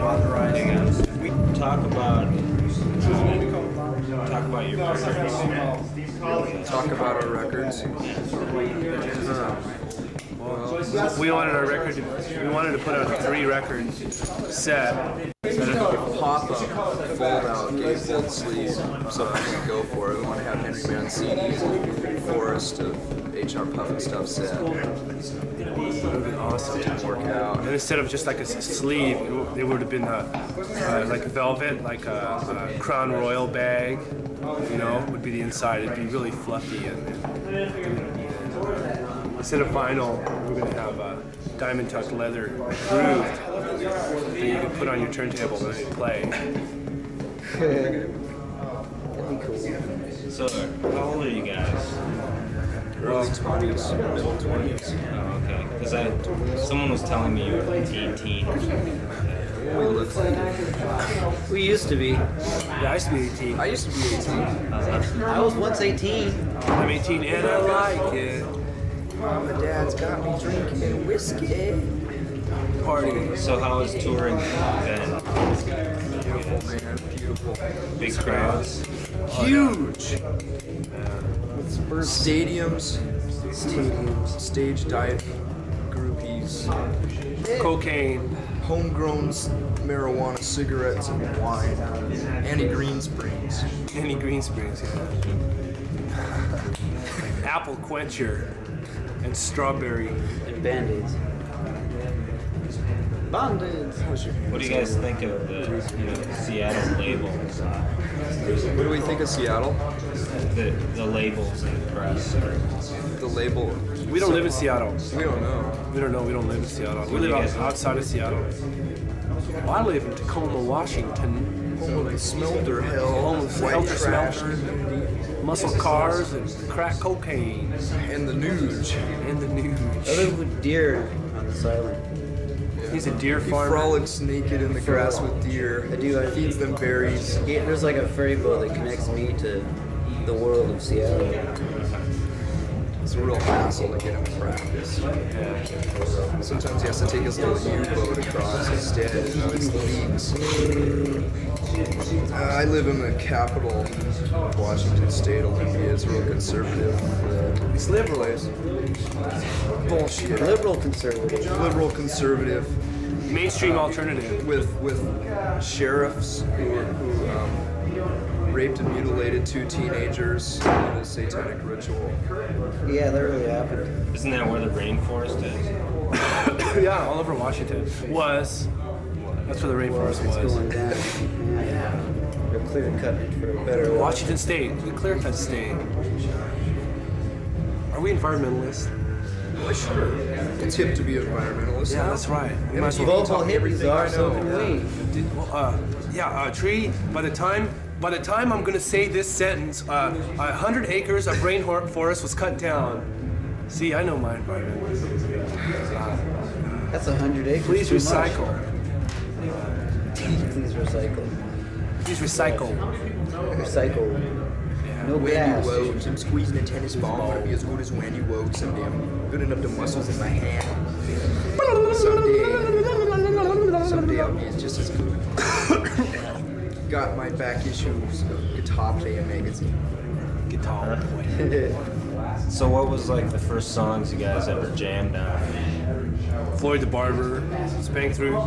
authorized. We talk about your records. Talk about our records. Well, we wanted our record. We wanted to put out a 3-record set. Pop-up, fold-out, gatefold sleeve, so we can go for it. We want to have Henry Mancini's Forest of HR Puff and Stuff set. It would have been awesome to work out. And instead of just like a sleeve, it would have been like velvet, like a Crown Royal bag. You know, would be the inside. It'd be really fluffy, and instead of vinyl, we're going to have diamond tucked leather grooved that you can put on your turntable when you play. That'd be cool. So, how old are you guys? Early 20s, middle 20s. Oh, okay. Because someone was telling me you were like teen. We look like We used to be. Yeah, I used to be 18. I used to be 18. I was once 18. I'm 18 and I like it. My dad's got me drinking whiskey. Party. So how has touring been? Beautiful, man. Beautiful. Big crowds? Huge. Stadiums. Stage diet groupies. Cocaine. Homegrown marijuana, cigarettes, and wine. Annie Green Springs. Any Green Springs, yeah. Apple quencher and strawberry. And Band-Aids. Band-Aids. What do you guys think of the Seattle labels? What do we think of Seattle? The labels and the press. The label. We don't live in Seattle. We don't know. We don't know. We don't live in Seattle. We do you live guys live? outside of Seattle. Well, I live in Tacoma, Washington. Home of the Smelter Hell. Home of White Helter trash. Smelter, muscle cars, and crack cocaine. And the Nuge. And the I news. live with deer on the island. He's a deer He farmer. frolics naked in the grass with deer. I do. Feeds them berries. Yeah, there's like a ferry boat that connects me to the world of Seattle. It's a real hassle to get him to practice. Sometimes he has to take his little U-boat across instead. It's leagues. I live in the capital of Washington State. Olympia. It's real conservative. It's liberal. Bullshit. Liberal conservative. Liberal conservative. Mainstream alternative. With sheriffs who raped and mutilated 2 teenagers in a satanic ritual. Yeah, that really happened. Isn't that where the rainforest is? Yeah, all over Washington. Was. That's where the rainforest It's was. going down. Yeah. They're clear cut for a better way. Washington State, the clear-cut state. Are we environmentalists? Well, sure. It's hip to be environmentalist. Yeah, now. that's right. We And might it's as well. Vocal talking hippies everything are, I so know. can we. Tree. By the time I'm gonna say this sentence, 100 acres of rainforest was cut down. See, I know my environment. That's 100 acres. Please too recycle. much. Please recycle. Please recycle. Recycle. No When gas. you woke, I'm squeezing a tennis ball. I'm gonna be as good as when you woke. Someday I'm good enough to muscles in my hand. Someday I'll be just as good. Got my back issues of Guitar Player magazine. Guitar. So what was like the first songs you guys ever jammed on? Floyd the Barber. Spank Through.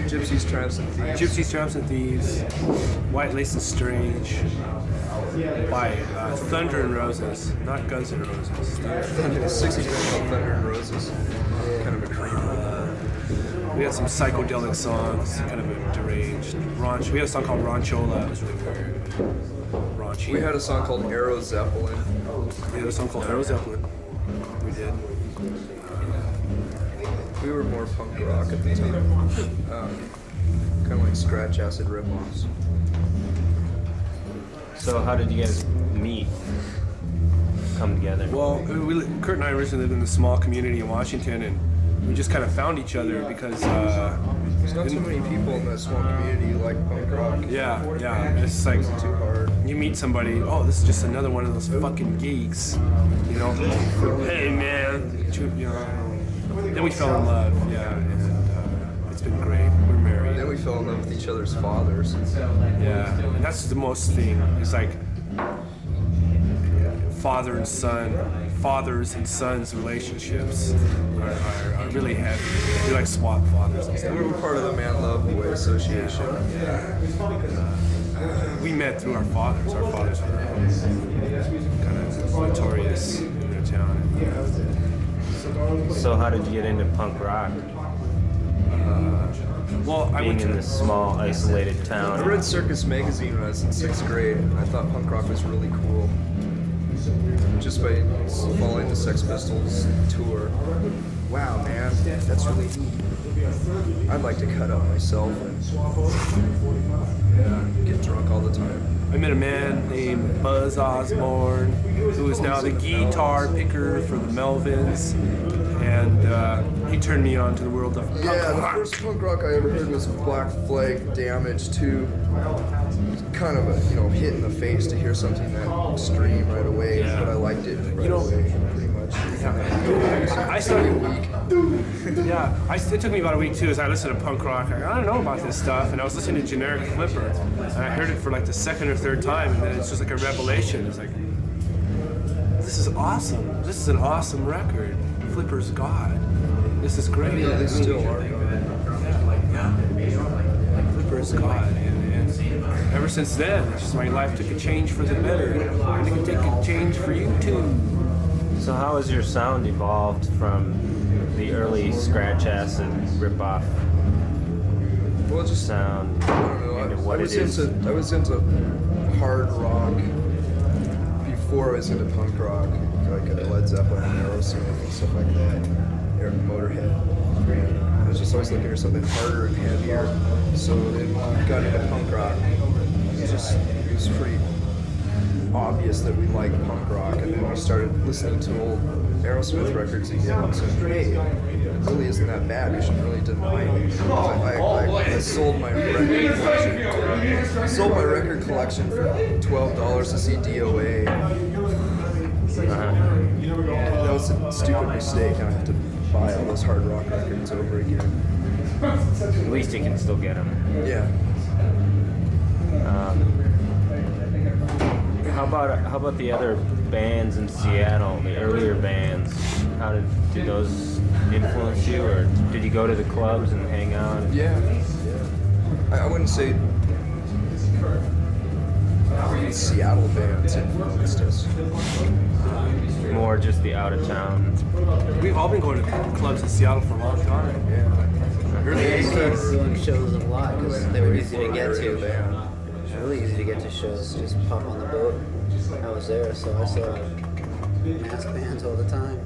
Gypsies, Tramps, and Thieves. Gypsies, Tramps, and Thieves. White Lace and Strange. By Thunder and Roses. Not Guns N' Roses. The 60s band called Thunder and Roses. Kind of a creamer. We had some psychedelic songs, kind of a deranged. We had a song called Ranchola. It was really weird. Raunchy. We had a song called Aero Zeppelin. We had a song called Aero Zeppelin. We did. We were more punk rock at the time. Kind of like scratch acid rip-offs. So how did you guys meet? Come together? Well, Kurt and I originally lived in a small community in Washington, and we just kind of found each other because. There's not too many people in that small community who like punk rock. Yeah. It's like Too hard. you meet somebody. Oh, this is just another one of those fucking geeks. You know. Hey man. You know. Then we fell in love, yeah, and it's been great. We're married. Then we fell in love with each other's fathers. Yeah, and that's the most thing. It's like fathers and sons relationships are really heavy. They're like swap fathers and stuff. We were part of the Man Love Boy Association. We met through our fathers. Our fathers were kind of notorious in their town. So how did you get into punk rock? Well, I Being went in to this small, isolated I town. read Circus Magazine when I was in 6th grade, and I thought punk rock was really cool. Just by following the Sex Pistols tour. Wow, man, that's really neat. I'd like to cut up myself and get drunk all the time. I met a man named Buzz Osborne, who is now the guitar picker for the Melvins, and he turned me on to the world of punk Yeah, the rock. first punk rock I ever heard was Black Flag Damage 2. Kind of a hit in the face to hear something that extreme right away, Yeah. but I liked it right away, pretty much. I started. Yeah, it took me about a week too as I listened to punk rock. I don't know about this stuff, and I was listening to Generic Flipper, and I heard it for like the second or third time, and then it's just like a revelation. It's like, this is awesome. This is an awesome record. Flipper's God. This is great. Yeah, they still are. Yeah. Flipper's God. And ever since then, it's just my life took a change for the better. And it can take a change for you too. So how has your sound evolved from the early scratch acid rip-off Well, just sound I don't know. into what it is? I was into hard rock before I was into punk rock, like Led Zeppelin and Aerosmith and stuff like that. Motorhead. I was just always looking for something harder and heavier. So then when we got into punk rock, it was pretty obvious that we liked punk rock, and then we started listening to old Aerosmith records again. So hey, it really isn't that bad. We should really deny it. I sold my record collection. Sold my record collection for $12 to see DOA. That was a stupid mistake. I have to buy all those hard rock records over again. At least you can still get them. Yeah. How about the other bands in Seattle, the earlier bands? How did those influence you, or did you go to the clubs and hang out? Yeah. I wouldn't say Seattle bands influenced us. More just the out of town. We've all been going to clubs in Seattle for a long time. Yeah. Early I 80s. started doing shows a lot because they were easy to get Band. to. Really easy to get to shows. Just pop on the boat. I was there, so I saw mass bands all the time.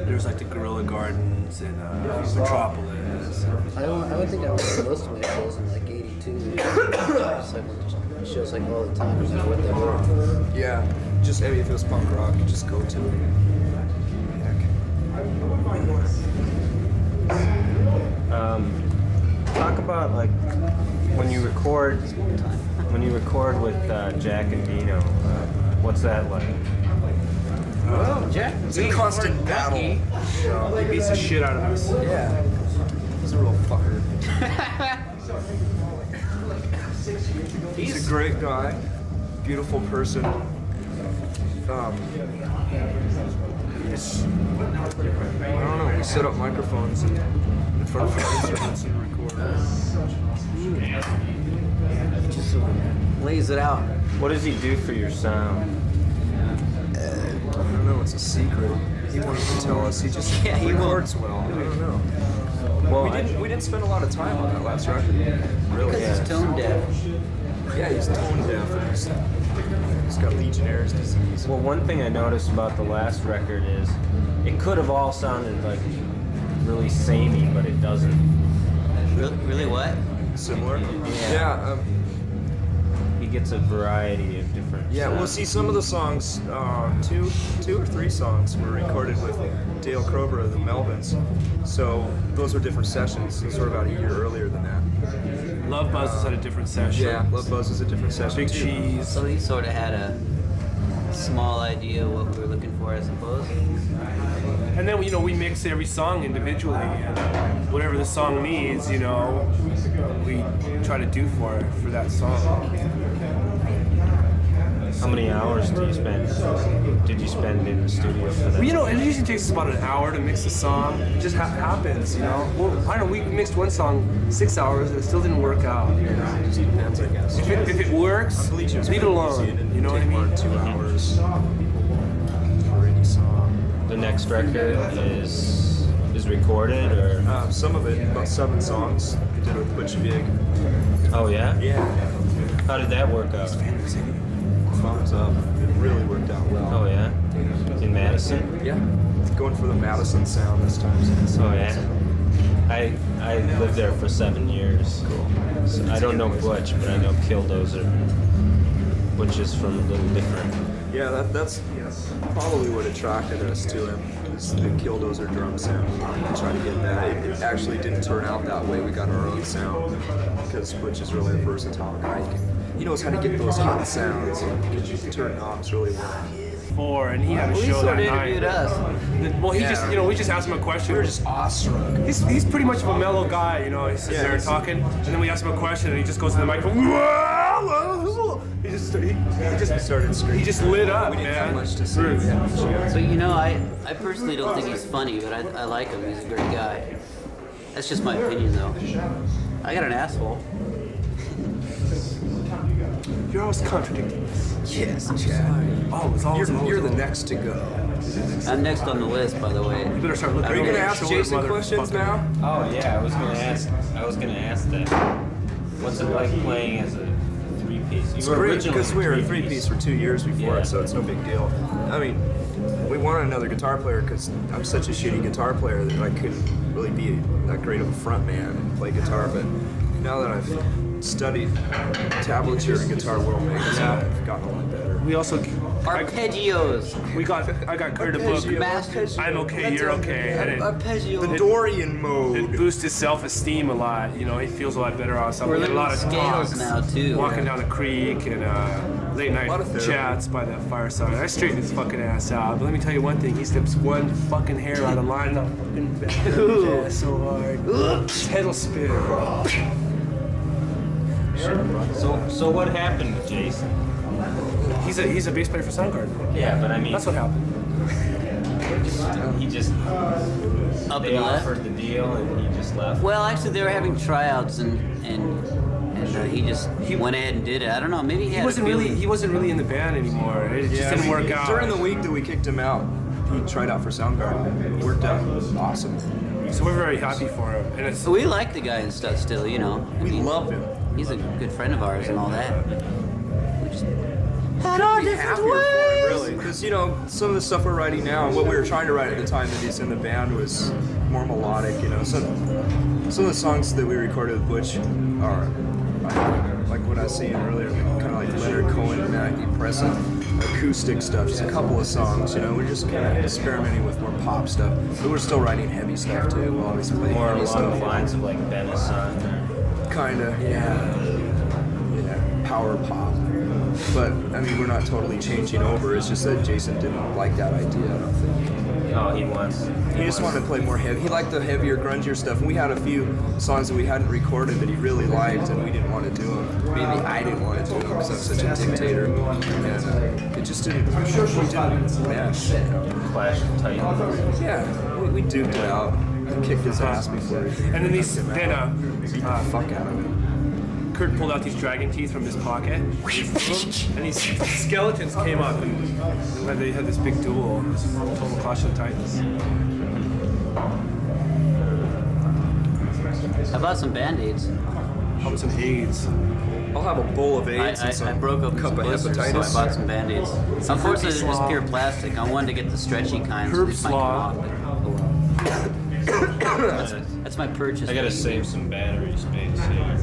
There's like the Guerrilla Gardens and Metropolis. I would think I went to most of my shows in like '82. Just like shows like all the time, no matter what they were. Yeah. Just if it was punk rock, you just go to it. Talk about like when you record with Jack and Dino. What's that like? Jack, It's a constant battle. He beats the shit out of us. Yeah. He's a real fucker. He's a great guy, beautiful person. I don't know. We set up microphones in front of our instruments and record. just lays it out. What does he do for your sound? I don't know. It's a secret. He wanted to tell us. He just records well. I don't know. Well, We didn't spend a lot of time on that last record. Really? Because he's tone deaf. Yeah, he's tone deaf. And he's got Legionnaire's disease. well, one thing I noticed about the last record is it could have all sounded like really samey, but it doesn't. Really what? Similar? Yeah. He gets a variety of different. Yeah, well, see, some of the songs, two or three songs were recorded with Dale Crover of the Melvins. So those were different sessions. Those were about a year earlier than that. Love Buzz has had a different session. Yeah, Love Buzz was a different session. Big too. Cheese. So he sort of had a small idea of what we were looking for, I suppose. And then, you know, we mix every song individually, and whatever the song needs, you know, we try to do for that song. How many hours did you spend in the studio for that? Well, you know, it usually takes us about an hour to mix a song. It just happens, you know. Well, I don't know, we mixed one song 6 hours, and it still didn't work out. It just depends, I guess. If it works, leave it alone. You know what I mean? 2 hours for any song. The next record is recorded, or? Some of it, about 7 songs, we did with Butch Vig. Oh yeah? Yeah. How did that work out? Thumbs up. It really worked out well. Oh yeah? In Madison? Yeah. Going for the Madison sound this time. Oh yeah? I lived there for 7 years. Cool. So I don't know Butch, but I know Killdozer. Butch is from a little different. Yeah, that's probably what attracted us to him. Was the Killdozer drum sound. We tried to get that. It actually didn't turn out that way. We got our own sound because Butch is really a versatile guy. He knows how to get those hot sounds and turn knobs really well. And he had a show that night. Us. Well, he just, you know, we just asked him a question. We were just awestruck. He's pretty much of a mellow guy, you know. He sits there talking, and then we ask him a question, and he just goes to the microphone. He just Started screaming. he just lit up, We didn't have man. much to say. But you know, I personally don't think he's funny, but I like him. He's a great guy. That's just my opinion, though. I got an asshole. You're always contradicting us. Yes, Chad. Oh, it's always You're the next to go. I'm next on the list, by the way. You better start looking. Are you over gonna your ask shoulder, Jason questions motherfucker. now? Oh yeah, I was gonna ask that. What's it like playing as a three-piece? It's You were great originally because we were a three-piece for 2 years before Yeah. it, so it's no big deal. I mean, we wanted another guitar player because I'm such a shitty guitar player that I couldn't really be that great of a front man and play guitar. But now that I've studied tablature and guitar world magazine, I've gotten a lot better. We also Arpeggios. I got Kurt a book. Master. I'm okay, you're okay, and Arpeggio. The Dorian it mode. boosts his self-esteem a lot. You know, he feels a lot better on something. We're We had a lot of scales talks, now, too. walking down the creek and late night lot of therapy. chats by the fireside. I straightened his fucking ass out. But let me tell you one thing: he slips one fucking hair out of line, the fucking yeah, so hard. His head will spin. So what happened with Jason? He's a bass player for Soundgarden. Yeah, but I mean, That's what happened. he just Up they and left. offered the deal and he just left. Well, actually, they were having tryouts, and he went ahead and did it. I don't know. Maybe he had a feeling. He wasn't really in the band anymore. It just didn't work out. During the week that we kicked him out, he tried out for Soundgarden. It worked out awesome. So we're very happy for him, and it's We like the guy and stuff still, you know. I We mean, love him. He's a good friend of ours and all that. We just Had our different ways. Really, because you know some of the stuff we're writing now, and what we were trying to write at the time that he's in the band was more melodic. You know, some of the songs that we recorded with Butch are like what I was saying earlier, kind of like Leonard Cohen, manic depressive, acoustic stuff. Just a couple of songs. You know, we're just kind of experimenting with more pop stuff, but we're still writing heavy stuff too. We'll always play More heavy along stuff. the lines of like Benison or Kinda, yeah, power pop. But I mean, we're not totally changing over. It's just that Jason didn't like that idea. I don't think. oh, he wants. He just wanted to play more heavy. He liked the heavier, grungier stuff. And we had a few songs that we hadn't recorded that he really liked, and we didn't want to do them. Maybe I didn't want to do them because I'm such a dictator. And it just didn't. We didn't mesh. Clash of Titans. Yeah, we duped it out. Kicked his ass before. and then beat the fuck out of him. Kurt pulled out these dragon teeth from his pocket, and these skeletons came up, and they had this big duel. It was total Clash of the Titans. How about some Band-Aids? How about some AIDS? I'll have a bowl of AIDS and some I broke up cup of his blisters, hepatitis. so I bought some Band-Aids. Unfortunately, they're just pure plastic. I wanted to get the stretchy kind, so Herb these might come slaw. off. That's my purchase. I gotta save some battery space here.